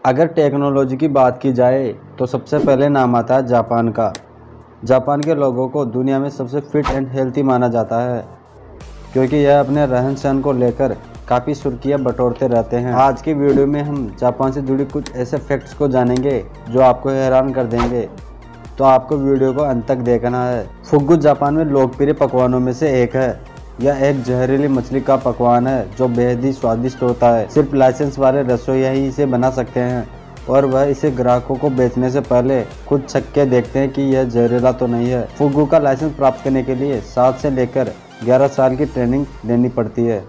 अगर टेक्नोलॉजी की बात की जाए तो सबसे पहले नाम आता है जापान का। जापान के लोगों को दुनिया में सबसे फिट एंड हेल्थी माना जाता है, क्योंकि यह अपने रहन सहन को लेकर काफ़ी सुर्खियाँ बटोरते रहते हैं। आज की वीडियो में हम जापान से जुड़ी कुछ ऐसे फैक्ट्स को जानेंगे जो आपको हैरान कर देंगे, तो आपको वीडियो को अंत तक देखना है। फुगु जापान में लोकप्रिय पकवानों में से एक है। यह एक जहरीली मछली का पकवान है जो बेहद ही स्वादिष्ट होता है। सिर्फ लाइसेंस वाले रसोइया ही इसे बना सकते हैं और वह इसे ग्राहकों को बेचने से पहले खुद छक के देखते हैं कि यह जहरीला तो नहीं है। फुगु का लाइसेंस प्राप्त करने के लिए 7 से लेकर 11 साल की ट्रेनिंग लेनी पड़ती है।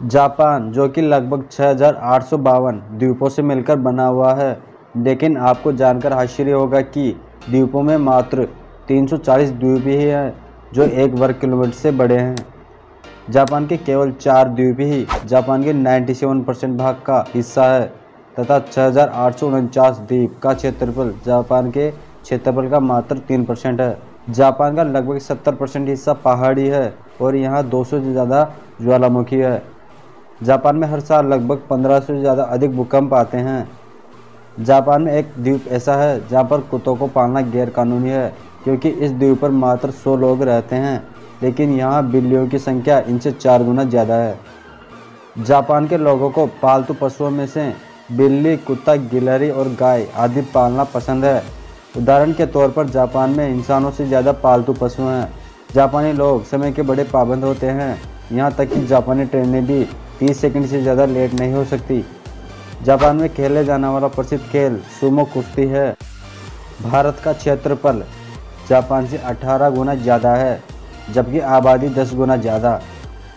जापान, जो कि लगभग 6852 द्वीपों से मिलकर बना हुआ है, लेकिन आपको जानकर आश्चर्य होगा कि द्वीपों में मात्र 340 द्वीप ही हैं जो 1 वर्ग किलोमीटर से बड़े हैं। जापान के केवल 4 द्वीप ही जापान के 97% भाग का हिस्सा है तथा 6849 द्वीप का क्षेत्रफल जापान के क्षेत्रफल का मात्र 3% है। जापान का लगभग 70% हिस्सा पहाड़ी है और यहाँ 200 से ज़्यादा ज्वालामुखी है। जापान में हर साल लगभग 1500 से ज़्यादा अधिक भूकंप आते हैं। जापान में एक द्वीप ऐसा है जहाँ पर कुत्तों को पालना गैर कानूनी है, क्योंकि इस द्वीप पर मात्र 100 लोग रहते हैं, लेकिन यहाँ बिल्लियों की संख्या इनसे 4 गुना ज़्यादा है। जापान के लोगों को पालतू पशुओं में से बिल्ली, कुत्ता, गिलहरी और गाय आदि पालना पसंद है। उदाहरण के तौर पर जापान में इंसानों से ज़्यादा पालतू पशु हैं। जापानी लोग समय के बड़े पाबंद होते हैं, यहाँ तक कि जापानी ट्रेनें भी 30 सेकंड से ज़्यादा लेट नहीं हो सकती। जापान में खेले जाने वाला प्रसिद्ध खेल सुमो कुश्ती है। भारत का क्षेत्रफल जापान से 18 गुना ज़्यादा है, जबकि आबादी 10 गुना ज़्यादा।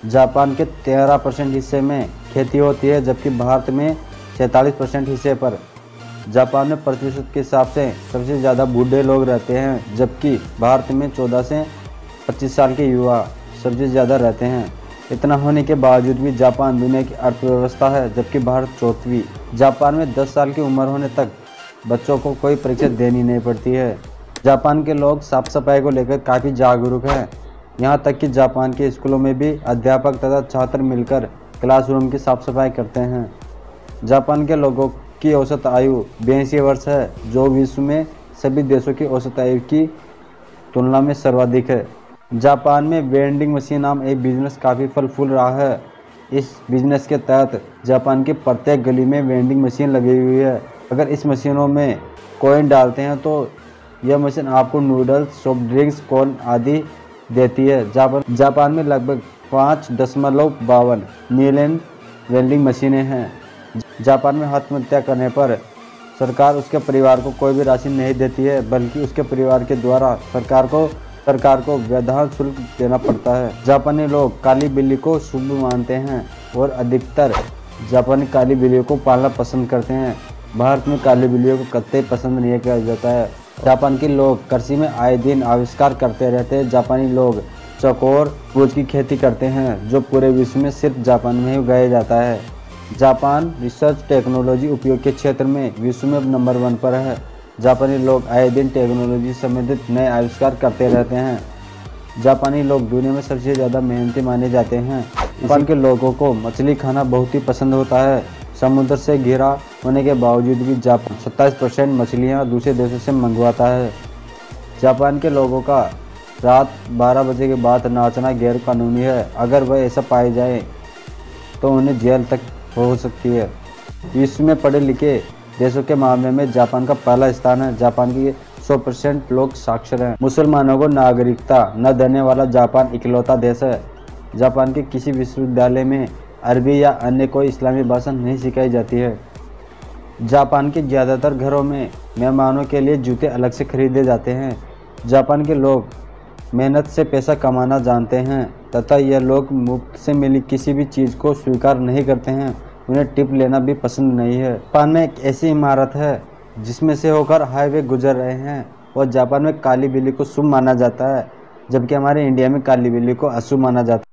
जापान के 13% हिस्से में खेती होती है, जबकि भारत में 46% हिस्से पर। जापान में प्रतिशत के हिसाब से सबसे ज़्यादा बूढ़े लोग रहते हैं, जबकि भारत में 14 से 25 साल के युवा सबसे ज़्यादा रहते हैं। इतना होने के बावजूद भी जापान दुनिया की अर्थव्यवस्था है, जबकि भारत 4वीं। जापान में 10 साल की उम्र होने तक बच्चों को कोई परीक्षा देनी नहीं पड़ती है। जापान के लोग साफ सफाई को लेकर काफ़ी जागरूक हैं, यहाँ तक कि जापान के स्कूलों में भी अध्यापक तथा छात्र मिलकर क्लासरूम की साफ सफाई करते हैं। जापान के लोगों की औसत आयु 82 वर्ष है, जो विश्व में सभी देशों की औसत आयु की तुलना में सर्वाधिक है। जापान में वेंडिंग मशीन नाम एक बिजनेस काफ़ी फल फूल रहा है। इस बिजनेस के तहत जापान की प्रत्येक गली में वेंडिंग मशीन लगी हुई है। अगर इस मशीनों में कॉइन डालते हैं तो यह मशीन आपको नूडल्स, सॉफ्ट ड्रिंक्स, कॉर्न आदि देती है। जापान में लगभग 5.52 मिलियन वेंडिंग मशीनें हैं। जापान में आत्महत्या करने पर सरकार उसके परिवार को कोई भी राशि नहीं देती है, बल्कि उसके परिवार के द्वारा सरकार को वैधानिक शुल्क देना पड़ता है। जापानी लोग काली बिल्ली को शुभ मानते हैं और अधिकतर जापानी काली बिल्लियों को पालना पसंद करते हैं। भारत में काली बिल्लियों को कतई पसंद नहीं किया जाता है। जापान के लोग कृषि में आए दिन आविष्कार करते रहते हैं। जापानी लोग चकोर तरबूज की खेती करते हैं, जो पूरे विश्व में सिर्फ जापान में ही उगाया जाता है। जापान रिसर्च टेक्नोलॉजी उपयोग के क्षेत्र में विश्व में नंबर 1 पर है। जापानी लोग आए दिन टेक्नोलॉजी संबंधित नए आविष्कार करते रहते हैं। जापानी लोग दुनिया में सबसे ज़्यादा मेहनती माने जाते हैं। जापान के लोगों को मछली खाना बहुत ही पसंद होता है। समुद्र से घिरा होने के बावजूद भी जापान 27% मछलियाँ दूसरे देशों से मंगवाता है। जापान के लोगों का रात 12 बजे के बाद नाचना गैर कानूनी है। अगर वह ऐसा पाए जाए तो उन्हें जेल तक हो सकती है। विश्व में पढ़े लिखे देशों के मामले में जापान का पहला स्थान है। जापान के 100% लोग साक्षर हैं। मुसलमानों को नागरिकता न देने वाला जापान इकलौता देश है। जापान के किसी विश्वविद्यालय में अरबी या अन्य कोई इस्लामी भाषा नहीं सिखाई जाती है। जापान के ज़्यादातर घरों में मेहमानों के लिए जूते अलग से खरीदे जाते हैं। जापान के लोग मेहनत से पैसा कमाना जानते हैं तथा यह लोग मुफ्त से मिली किसी भी चीज़ को स्वीकार नहीं करते हैं। उन्हें टिप लेना भी पसंद नहीं है। जापान में एक ऐसी इमारत है जिसमें से होकर हाईवे गुजर रहे हैं और जापान में काली बिल्ली को शुभ माना जाता है, जबकि हमारे इंडिया में काली बिल्ली को अशुभ माना जाता है।